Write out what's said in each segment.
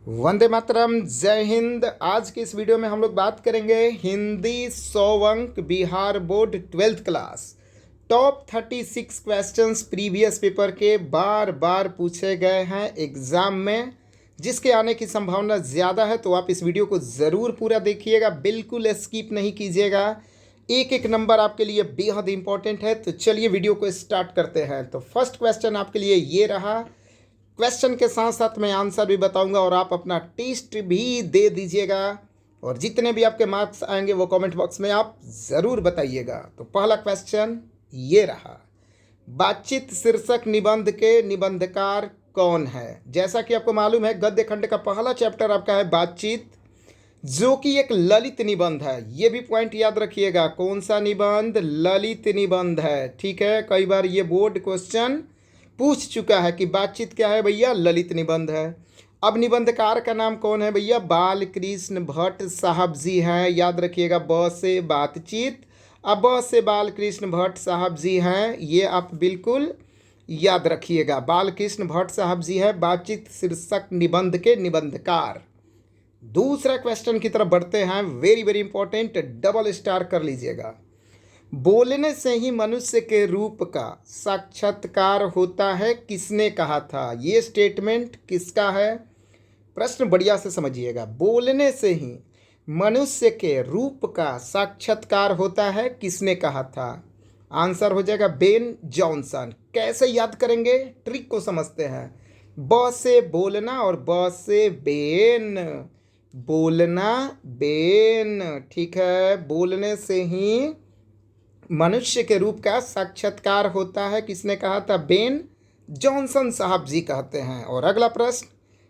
वंदे मातरम, जय हिंद। आज की इस वीडियो में हम लोग बात करेंगे हिंदी 100 अंक Bihar board 12th class top 36 questions previous paper के बार बार पूछे गए हैं एग्ज़ाम में, जिसके आने की संभावना ज़्यादा है। तो आप इस वीडियो को ज़रूर पूरा देखिएगा, बिल्कुल स्किप नहीं कीजिएगा। एक एक नंबर आपके लिए बेहद इंपॉर्टेंट है। तो चलिए वीडियो को स्टार्ट करते हैं। तो फर्स्ट क्वेश्चन आपके लिए ये रहा। क्वेश्चन के साथ साथ मैं आंसर भी बताऊंगा और आप अपना टेस्ट भी दे दीजिएगा, और जितने भी आपके मार्क्स आएंगे वो कमेंट बॉक्स में आप ज़रूर बताइएगा। तो पहला क्वेश्चन ये रहा, बातचीत शीर्षक निबंध के निबंधकार कौन है। जैसा कि आपको मालूम है, गद्य खंड का पहला चैप्टर आपका है बातचीत, जो कि एक ललित निबंध है। ये भी पॉइंट याद रखिएगा, कौन सा निबंध? ललित निबंध है। ठीक है, कई बार ये बोर्ड क्वेश्चन पूछ चुका है कि बातचीत क्या है भैया, ललित निबंध है। अब निबंधकार का नाम कौन है भैया? बालकृष्ण भट्ट साहब जी हैं। याद रखिएगा, ब से बातचीत, अब ब से बालकृष्ण भट्ट साहब जी हैं। ये आप बिल्कुल याद रखिएगा, बालकृष्ण भट्ट साहब जी हैं बातचीत शीर्षक निबंध के निबंधकार। दूसरा क्वेश्चन की तरफ बढ़ते हैं, very very important, double star कर लीजिएगा। बोलने से ही मनुष्य के रूप का साक्षात्कार होता है, किसने कहा था? ये स्टेटमेंट किसका है? प्रश्न बढ़िया से समझिएगा। बोलने से ही मनुष्य के रूप का साक्षात्कार होता है, किसने कहा था? आंसर हो जाएगा बेन जॉनसन। कैसे याद करेंगे? ट्रिक को समझते हैं। ब से बोलना और ब से बेन, बोलना बेन। ठीक है, बोलने से ही मनुष्य के रूप का साक्षात्कार होता है, किसने कहा था? बेन जॉनसन साहब जी कहते हैं। और अगला प्रश्न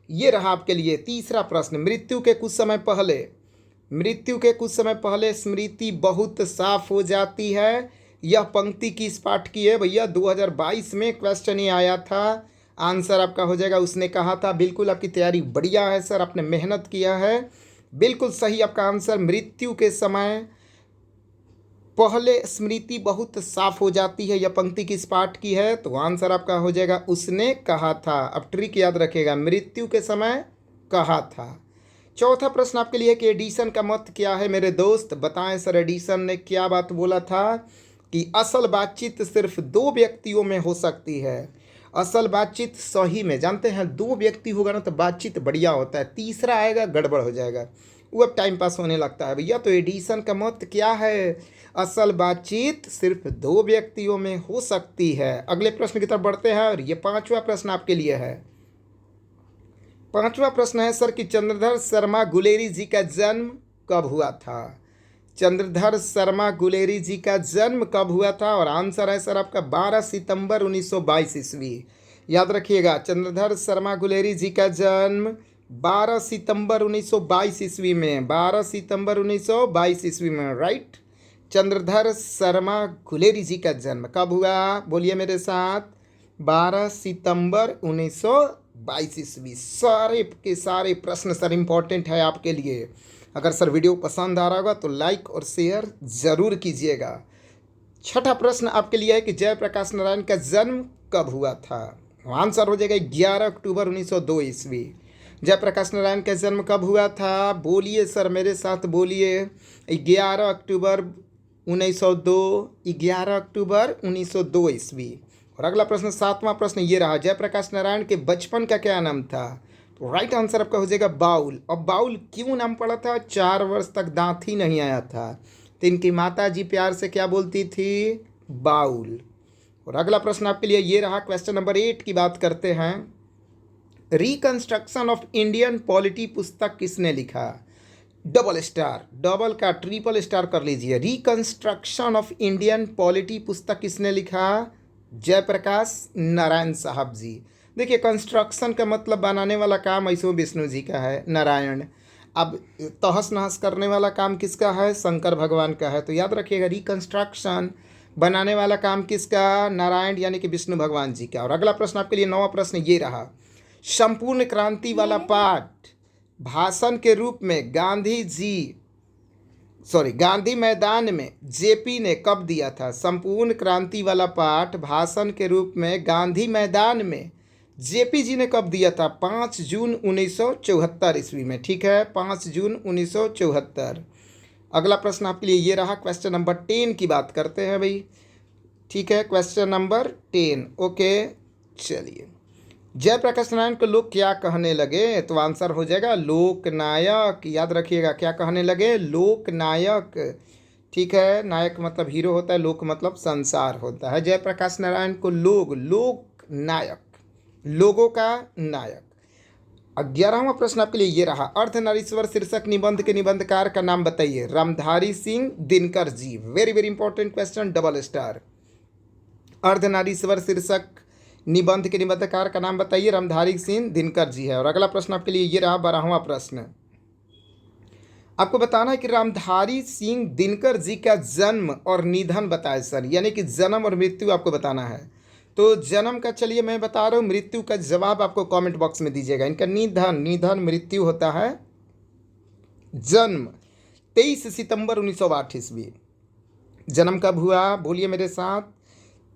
ये रहा आपके लिए, तीसरा प्रश्न, मृत्यु के कुछ समय पहले स्मृति बहुत साफ हो जाती है। यह पंक्ति किस पाठ की है भैया? 2022 में क्वेश्चन ये आया था। आंसर आपका हो जाएगा उसने कहा था। बिल्कुल आपकी तैयारी बढ़िया है सर, आपने मेहनत किया है, बिल्कुल सही आपका आंसर। मृत्यु के समय पहले स्मृति बहुत साफ हो जाती है, यह पंक्ति किस पाठ की है? तो आंसर आपका हो जाएगा उसने कहा था। अब ट्रिक याद रखेगा, मृत्यु के समय कहा था। चौथा प्रश्न आपके लिए कि एडिसन का मत क्या है मेरे दोस्त? बताएं सर, एडिसन ने क्या बात बोला था कि असल बातचीत सिर्फ दो व्यक्तियों में हो सकती है। असल बातचीत सही में, जानते हैं, दो व्यक्ति होगा ना तो बातचीत बढ़िया होता है, तीसरा आएगा गड़बड़ हो जाएगा, वो अब टाइम पास होने लगता है भैया। तो एडिसन का मत क्या है? असल बातचीत सिर्फ दो व्यक्तियों में हो सकती है। अगले प्रश्न की तरफ बढ़ते हैं, और ये पांचवा प्रश्न आपके लिए है। पांचवा प्रश्न है सर कि चंद्रधर शर्मा गुलेरी जी का जन्म कब हुआ था? चंद्रधर शर्मा गुलेरी जी का जन्म कब हुआ था? और आंसर है सर आपका 12 सितंबर 1922 ईस्वी। याद रखिएगा, चंद्रधर शर्मा गुलेरी जी का जन्म 12 सितंबर 1922 ईस्वी में, 12 सितंबर 1922 ईस्वी में, राइट। चंद्रधर शर्मा गुलेरी जी का जन्म कब हुआ? बोलिए मेरे साथ, 12 सितंबर 1922 ईस्वी। सारे के सारे प्रश्न सर इंपॉर्टेंट है आपके लिए। अगर सर वीडियो पसंद आ रहा होगा तो लाइक और शेयर ज़रूर कीजिएगा। छठा प्रश्न आपके लिए है कि जयप्रकाश नारायण का जन्म कब हुआ था? आंसर हो जाएगा 11 अक्टूबर 1902 ईस्वी। जयप्रकाश नारायण का जन्म कब हुआ था? बोलिए सर, मेरे साथ बोलिए, 11 अक्टूबर 1902, 11 अक्टूबर 1902 ईस्वी। और अगला प्रश्न, सातवां प्रश्न ये रहा, जयप्रकाश नारायण के बचपन का क्या नाम था? तो राइट आंसर आपका हो जाएगा बाउल। अब बाउल क्यों नाम पड़ा था? 4 वर्ष तक दांत ही नहीं आया था, तो इनकी माता जी प्यार से क्या बोलती थी? बाउल। और अगला प्रश्न आपके लिए ये रहा, क्वेश्चन नंबर 8 की बात करते हैं। रिकंस्ट्रक्शन ऑफ इंडियन पॉलिटी पुस्तक किसने लिखा? डबल स्टार, डबल का ट्रिपल स्टार कर लीजिए। रिकंस्ट्रक्शन ऑफ इंडियन पॉलिटी पुस्तक किसने लिखा? जयप्रकाश नारायण साहब जी। देखिए, कंस्ट्रक्शन का मतलब बनाने वाला काम ऐसो विष्णु जी का है, नारायण। अब तहस नहस करने वाला काम किसका है? शंकर भगवान का है। तो याद रखिएगा, रिकंस्ट्रक्शन बनाने वाला काम किसका? नारायण यानी कि विष्णु भगवान जी का। और अगला प्रश्न आपके लिए, नौवां प्रश्न ये रहा, संपूर्ण क्रांति वाला पाठ भाषण के रूप में गांधी मैदान में जेपी ने कब दिया था? संपूर्ण क्रांति वाला पाठ भाषण के रूप में गांधी मैदान में जेपी जी ने कब दिया था? 5 जून 1974 ईस्वी में। ठीक है, 5 जून 1974। अगला प्रश्न आपके लिए ये रहा, क्वेश्चन नंबर 10 की बात करते हैं भाई। ठीक है, क्वेश्चन नंबर 10। ओके, चलिए। जयप्रकाश नारायण को लोग क्या कहने लगे? तो आंसर हो जाएगा लोकनायक। याद रखिएगा, क्या कहने लगे? लोकनायक। ठीक है, नायक मतलब हीरो होता है, लोक मतलब संसार होता है। जयप्रकाश नारायण को लोग लोकनायक, लोगों का नायक। 11वां प्रश्न आपके लिए ये रहा, अर्धनारीश्वर शीर्षक निबंध के निबंधकार का नाम बताइए। Ramdhari Singh Dinkar ji. Very very important question, double star. Ardhanarishwar शीर्षक निबंध के निबंधकार का नाम बताइए। रामधारी सिंह दिनकर जी है। और अगला प्रश्न आपके लिए ये रहा, 12वां प्रश्न। आपको बताना है कि रामधारी सिंह दिनकर जी का जन्म और निधन बताए सर, यानी कि जन्म और मृत्यु आपको बताना है। तो जन्म का चलिए मैं बता रहा हूँ, मृत्यु का जवाब आपको कमेंट बॉक्स में दीजिएगा। इनका निधन मृत्यु होता है। जन्म 23 सितंबर 1908 ईस्वी। जन्म कब हुआ? बोलिए मेरे साथ,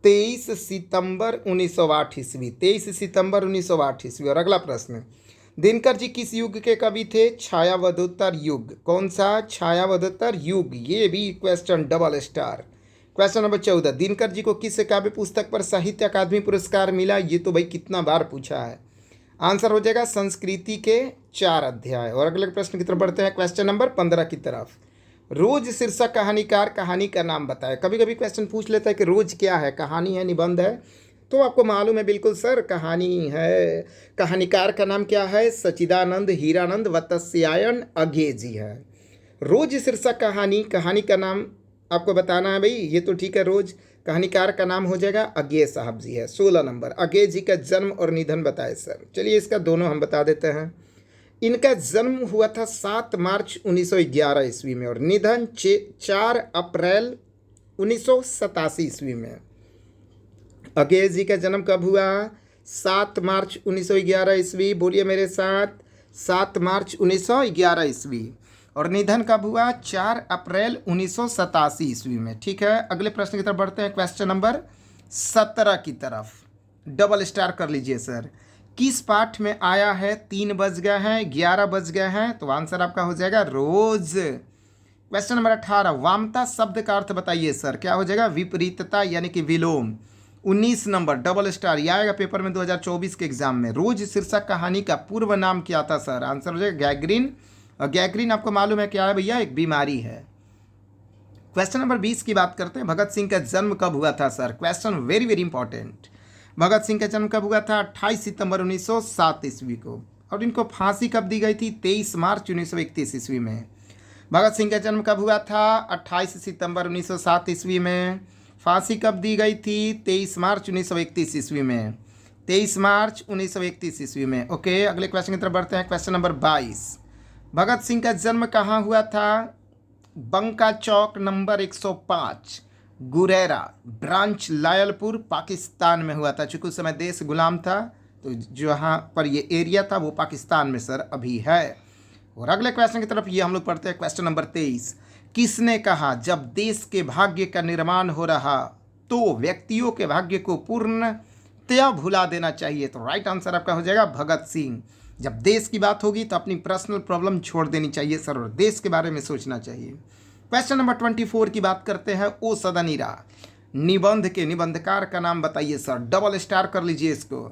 23 सितंबर 1908 ईस्वी। 23 सितंबर 1908 ईस्वी। और अगला प्रश्न, दिनकर जी किस युग के कवि थे? छायावदोत्तर युग। कौन सा? छायावदोत्तर युग। ये भी question double star. Question number 14, Dinkar ji को किस काव्य पुस्तक पर साहित्य अकादमी पुरस्कार मिला? ये तो भाई कितना बार पूछा है। आंसर हो जाएगा संस्कृति के 4 अध्याय। और अगले प्रश्न की तरफ बढ़ते हैं, क्वेश्चन नंबर 15 की तरफ। रोज शीर्षक कहानीकार कहानी का नाम बताए। कभी कभी क्वेश्चन पूछ लेता है कि रोज क्या है, कहानी है, निबंध है? तो आपको मालूम है बिल्कुल सर, कहानी है। कहानीकार का नाम क्या है? सच्चिदानंद हीरानंद वत्स्यायन अज्ञे जी है। रोज शीर्षक कहानी, कहानी का नाम आपको बताना है भाई। ये तो ठीक है, रोज। कहानीकार का नाम हो जाएगा अज्ञे साहब जी है। 16 नंबर, अज्ञे जी का जन्म और निधन बताए सर। चलिए इसका दोनों हम बता देते हैं। इनका जन्म हुआ था 7 मार्च 1911 ईस्वी में और निधन 4 अप्रैल 1987 ईस्वी में। अज्ञे जी का जन्म कब हुआ? 7 मार्च 1911 ईस्वी। बोलिए मेरे साथ, 7 मार्च 1911 ईस्वी। और निधन कब हुआ? 4 अप्रैल 1987 ईस्वी में। ठीक है, अगले प्रश्न की तरफ बढ़ते हैं, क्वेश्चन नंबर 17 की तरफ। डबल स्टार कर लीजिए सर। किस पाठ में आया है 3 बज गए हैं 11 बज गए हैं? तो आंसर आपका हो जाएगा रोज। क्वेश्चन नंबर 18, वामता शब्द का अर्थ बताइए सर। क्या हो जाएगा? विपरीतता यानी कि विलोम। 19 नंबर, डबल स्टार। यह आएगा पेपर में 2024 के एग्जाम में। रोज शीर्षक कहानी का पूर्व नाम क्या था सर? आंसर हो जाएगा गैंग्रीन। और गैंग्रीन आपको मालूम है क्या है भैया? एक बीमारी है। क्वेश्चन नंबर 20 की बात करते हैं, भगत सिंह का जन्म कब हुआ था sir? Question very very important. Bhagat Singh का जन्म कब हुआ था? 28 सितंबर 1907 ईस्वी को। और इनको फांसी कब दी गई थी? 23 मार्च 1931 ईस्वी में। भगत सिंह का जन्म कब हुआ था? 28 सितंबर 1907 ईस्वी में। फांसी कब दी गई थी? 23 मार्च 1931 ईस्वी में। 23 मार्च 1931 ईस्वी में। ओके, अगले क्वेश्चन की तरफ बढ़ते हैं, क्वेश्चन नंबर 22। भगत सिंह का जन्म कहाँ हुआ था? बंका चौक नंबर 105, गुरेरा ब्रांच, लायलपुर, पाकिस्तान में हुआ था। चूँकि उस समय देश गुलाम था, तो जहाँ पर ये एरिया था वो पाकिस्तान में सर अभी है। और अगले क्वेश्चन की तरफ ये हम लोग पढ़ते हैं, क्वेश्चन नंबर 23। किसने कहा जब देश के भाग्य का निर्माण हो रहा तो व्यक्तियों के भाग्य को पूर्णतया भुला देना चाहिए? तो राइट आंसर आपका हो जाएगा भगत सिंह। जब देश की बात होगी तो अपनी पर्सनल प्रॉब्लम छोड़ देनी चाहिए सर, और देश के बारे में सोचना चाहिए। क्वेश्चन नंबर 24 की बात करते हैं, ओ सदनीरा निबंध के निबंधकार का नाम बताइए सर। डबल स्टार कर लीजिए इसको।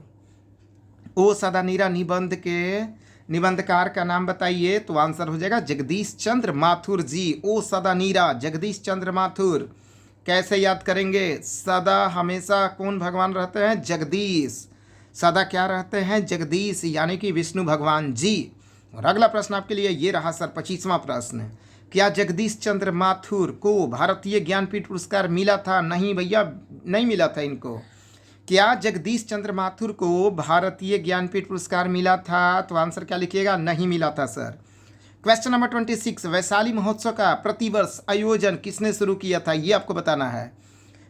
ओ सदनीरा निबंध के निबंधकार का नाम बताइए। तो आंसर हो जाएगा जगदीश चंद्र माथुर जी। ओ सदानीरा, जगदीश चंद्र माथुर। कैसे याद करेंगे? सदा हमेशा कौन भगवान रहते हैं? जगदीश। सदा क्या रहते हैं? जगदीश, यानी कि विष्णु भगवान जी। और अगला प्रश्न आपके लिए ये रहा सर, 25वां प्रश्न। क्या जगदीश चंद्र माथुर को भारतीय ज्ञानपीठ पुरस्कार मिला था? नहीं भैया, नहीं मिला था इनको। क्या जगदीश चंद्र माथुर को भारतीय ज्ञानपीठ पुरस्कार मिला था? तो आंसर क्या लिखिएगा? नहीं मिला था सर। क्वेश्चन नंबर 26, वैशाली महोत्सव का प्रतिवर्ष आयोजन किसने शुरू किया था? ये आपको बताना है।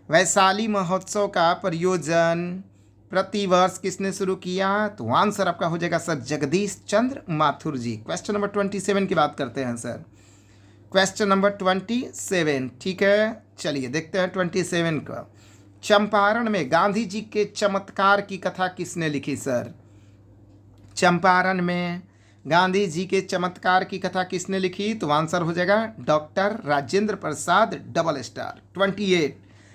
वैशाली महोत्सव का प्रयोजन प्रतिवर्ष किसने शुरू किया? तो आंसर आपका हो जाएगा सर जगदीश चंद्र माथुर जी। क्वेश्चन नंबर 27 की बात करते हैं सर। क्वेश्चन नंबर 27, ठीक है, चलिए देखते हैं 27 का। चंपारण में गांधी जी के चमत्कार की कथा किसने लिखी सर? चंपारण में गांधी जी के चमत्कार की कथा किसने लिखी? तो आंसर हो जाएगा doctor Rajendra Prasad, double star. 28,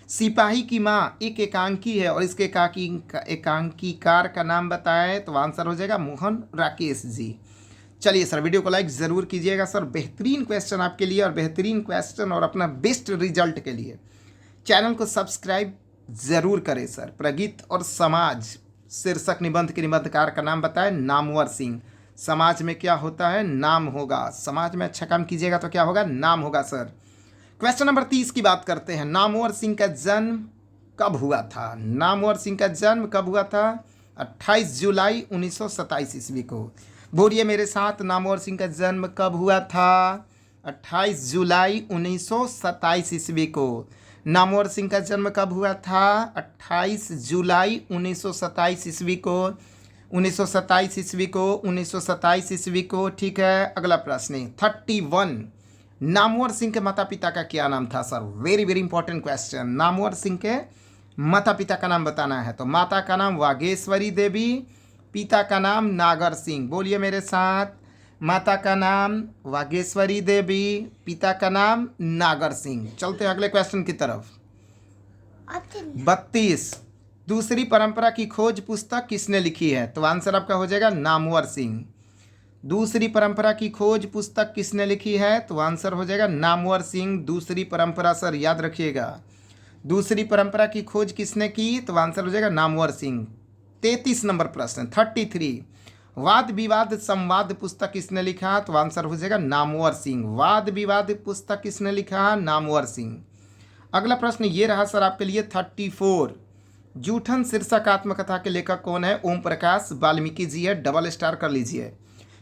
सिपाही की माँ एक एकांकी है और इसके एकांकीकार का नाम बताएं, तो आंसर हो जाएगा मोहन राकेश जी। चलिए सर, वीडियो को लाइक ज़रूर कीजिएगा सर, बेहतरीन क्वेश्चन आपके लिए और बेहतरीन क्वेश्चन और अपना बेस्ट रिजल्ट के लिए चैनल को सब्सक्राइब ज़रूर करें सर। प्रगीत और समाज शीर्षक निबंध के निबंधकार का नाम बताएं, नामवर सिंह। समाज में क्या होता है? नाम होगा। समाज में अच्छा काम कीजिएगा तो क्या होगा? नाम होगा सर। क्वेश्चन नंबर 30 की बात करते हैं। नामवर सिंह का जन्म कब हुआ था? नामवर सिंह का जन्म कब हुआ था? 28 जुलाई 1927 ईस्वी को। बोलिए मेरे साथ, नामवर सिंह का जन्म कब हुआ था? 28 जुलाई 1927 ईस्वी को। नामवर सिंह का जन्म कब हुआ था? 28 जुलाई 1927 ईस्वी को। 1927 ईस्वी को, 1927 ईस्वी को। ठीक है, अगला प्रश्न 31, नामवर सिंह के माता पिता का क्या नाम था sir? Very very important question. Namvar Singh के माता पिता का नाम बताना है। तो माता का नाम वागेश्वरी देवी, पिता का नाम नागर सिंह। बोलिए मेरे साथ, माता का नाम वागेश्वरी देवी, पिता का नाम नागर सिंह। चलते हैं अगले क्वेश्चन की तरफ। 32, दूसरी परंपरा की खोज पुस्तक किसने लिखी है? तो आंसर आपका हो जाएगा नामवर सिंह। दूसरी परंपरा की खोज पुस्तक किसने लिखी है? तो आंसर हो जाएगा नामवर सिंह। दूसरी परंपरा सर याद रखिएगा, दूसरी परंपरा की खोज किसने की? तो आंसर हो जाएगा नामवर सिंह। 33 नंबर प्रश्न 33, वाद विवाद संवाद पुस्तक किसने लिखा? तो आंसर हो जाएगा नामवर सिंह। वाद विवाद पुस्तक किसने लिखा? नामवर सिंह। अगला प्रश्न ये रहा सर आपके लिए 34, जूठन शीर्षक आत्मकथा के लेखक कौन है? ओम प्रकाश वाल्मीकि जी है, डबल स्टार कर लीजिए।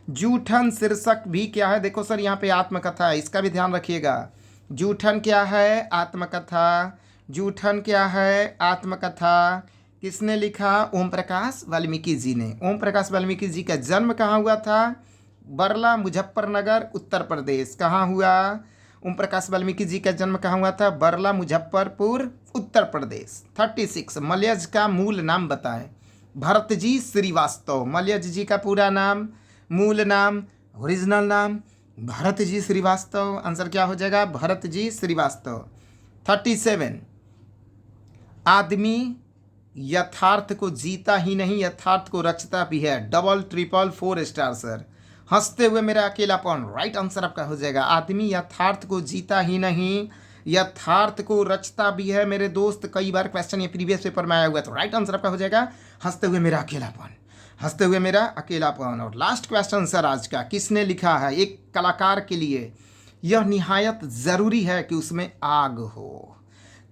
जूठन शीर्षक भी क्या है? देखो सर, यहाँ पे आत्मकथा है, इसका भी ध्यान रखिएगा। जूठन क्या है? आत्मकथा। जूठन क्या है? आत्मकथा। किसने लिखा? ओम प्रकाश वाल्मीकि जी ने। ओम प्रकाश वाल्मीकि जी का जन्म कहाँ हुआ था? बरला, मुजफ्फरनगर, उत्तर प्रदेश। कहाँ हुआ? ओम प्रकाश वाल्मीकि जी का जन्म कहाँ हुआ था? बरला, मुजफ्फरपुर, उत्तर प्रदेश। 36, मलयज का मूल नाम बताएं। भरत जी श्रीवास्तव। मलयज जी का पूरा नाम, मूल नाम, ओरिजिनल नाम भरत जी श्रीवास्तव। आंसर क्या हो जाएगा? भरत जी श्रीवास्तव। 37, आदमी यथार्थ को जीता ही नहीं, यथार्थ को रचता भी है। Double triple 4 star sir. हंसते हुए मेरा अकेलापन, राइट आंसर आपका हो जाएगा। आदमी यथार्थ को जीता ही नहीं, यथार्थ को रचता भी है मेरे दोस्त। कई बार क्वेश्चन ये प्रीवियस पेपर में आया हुआ है, तो राइट आंसर आपका हो जाएगा हंसते हुए मेरा अकेलापन। हंसते हुए मेरा अकेलापन। और लास्ट क्वेश्चन सर आज का, किसने लिखा है? एक कलाकार के लिए यह निहायत ज़रूरी है कि उसमें आग हो।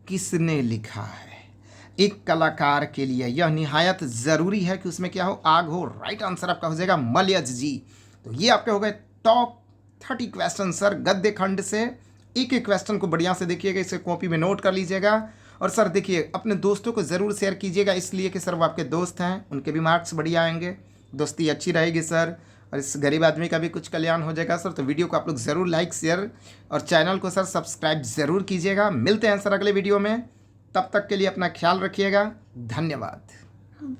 किसने लिखा है? एक कलाकार के लिए यह निहायत ज़रूरी है कि उसमें क्या हो? आग हो। राइट आंसर आपका हो जाएगा मलयज जी। तो ये आपके हो गए टॉप 30 क्वेश्चन सर गद्य खंड से। एक एक क्वेश्चन को बढ़िया से देखिएगा, इसे कॉपी में नोट कर लीजिएगा। और सर देखिए, अपने दोस्तों को ज़रूर शेयर कीजिएगा, इसलिए कि सर वो आपके दोस्त हैं, उनके भी मार्क्स बढ़िया आएंगे, दोस्ती अच्छी रहेगी सर, और इस गरीब आदमी का भी कुछ कल्याण हो जाएगा सर। तो वीडियो को आप लोग ज़रूर लाइक, शेयर और चैनल को सर सब्सक्राइब ज़रूर कीजिएगा। मिलते हैं सर अगले वीडियो में, तब तक के लिए अपना ख्याल रखिएगा। धन्यवाद।